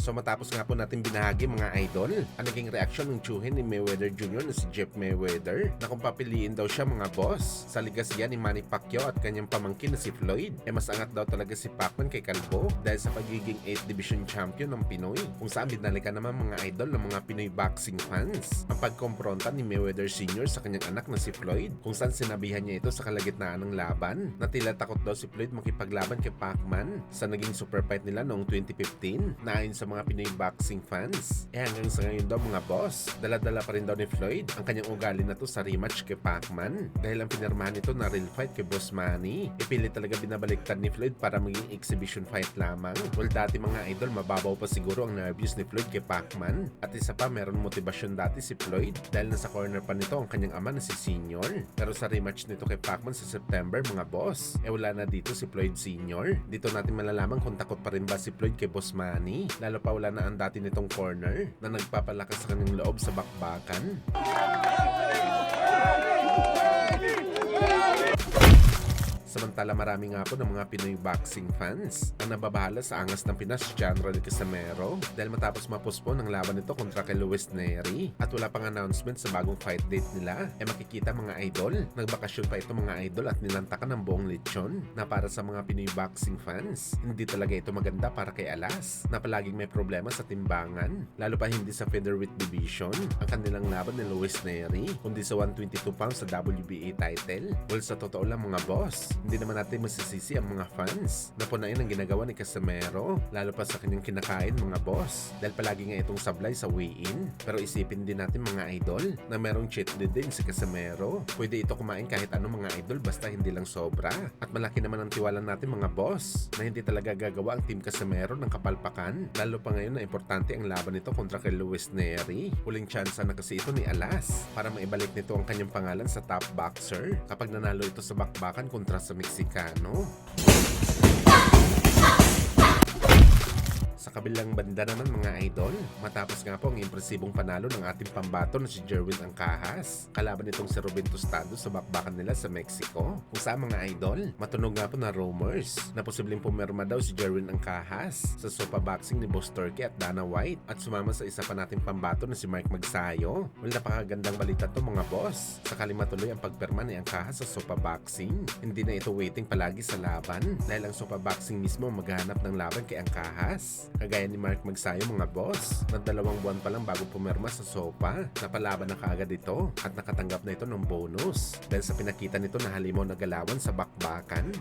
So matapos nga po natin binahagi mga idol, ang naging reaksyon ng tiyuhin ni Mayweather Jr. na si Jeff Mayweather na kung papiliin daw siya mga boss sa ligasiyan ni Manny Pacquiao at kanyang pamangkin na si Floyd, mas angat daw talaga si Pacman kay Calvo dahil sa pagiging 8th Division Champion ng Pinoy, kung saan binalikan naman mga idol ng mga Pinoy boxing fans ang pagkompronta ni Mayweather Sr. sa kanyang anak na si Floyd, kung saan sinabihan niya ito sa kalagitnaan ng laban na tila takot daw si Floyd makipaglaban kay Pacman sa naging super fight nila noong 2015 na ayon sa mga Pinoy boxing fans. Hanggang sa ngayon daw mga boss, dala-dala pa rin daw ni Floyd ang kanyang ugali na to sa rematch kay Pacman dahil ang pinirmahan nito na real fight kay Boss Manny, ipilit talaga binabaliktad ni Floyd para maging exhibition fight lamang. Well, dati mga idol, mababaw pa siguro ang nervyos ni Floyd kay Pacman at isa pa meron motivasyon dati si Floyd dahil nasa corner pa nito ang kanyang ama na si Senior. Pero sa rematch nito kay Pacman sa September mga boss, wala na dito si Floyd Senior. Dito natin malalaman kung takot pa rin ba si Floyd kay Boss Manny, lalo pa wala na ang dati nitong corner na nagpapalakas sa kanyang loob sa bakbakan. Samantala marami nga po ng mga Pinoy boxing fans ang nababahala sa angas ng Pinas General Casimero dahil matapos mapospon ang laban nito kontra kay Luis Nery at wala pang announcement sa bagong fight date nila, makikita mga idol, nagbakasyon pa ito mga idol at nilantakan ng buong lechon na para sa mga Pinoy boxing fans. Hindi talaga ito maganda para kay Alas na palaging may problema sa timbangan, lalo pa hindi sa featherweight division ang kanilang laban ni Luis Nery, kundi sa 122 pounds sa WBA title. Well, sa totoo lang mga boss, hindi naman natin masisisi ang mga fans na punain ang ginagawa ni Casimero, lalo pa sa kanyang kinakain mga boss dahil palagi nga itong sablay sa weigh-in. Pero isipin din natin mga idol na merong cheat day din si Casimero. Pwede ito kumain kahit ano mga idol basta hindi lang sobra. At malaki naman ang tiwala natin mga boss na hindi talaga gagawa ang team Casimero ng kapalpakan, lalo pa ngayon na importante ang laban nito kontra kay Luis Nery. Huling tsansa na kasi ito ni Alas para maibalik nito ang kanyang pangalan sa top boxer kapag nanalo ito sa bakbakan kontra sa Meksikano. Sa kabilang banda naman mga idol, matapos nga po ang impresibong panalo ng ating pambato na si Jerwin Angcahas kalaban nitong si Ruben Tostado sa bakbakan nila sa Mexico, kung saan mga idol, matunog nga po na rumors na posibleng pumirma daw si Jerwin Angcahas sa sopa boxing ni Boss Turkey at Dana White at sumama sa isa pa nating pambato na si Mark Magsayo. Well, napakagandang balita to mga boss, sakali matuloy ang pagpirma ni Angcahas sa sopa boxing. Hindi na ito waiting palagi sa laban dahil ang sopa boxing mismo maghahanap ng laban kay Angcahas. Kagaya ni Mark Magsayo mga boss, na 2 buwan pa lang bago pumirma sa sopa, napalaban na kaagad ito at nakatanggap na ito ng bonus dahil sa pinakita nito na halimaw na galawan sa bakbakan.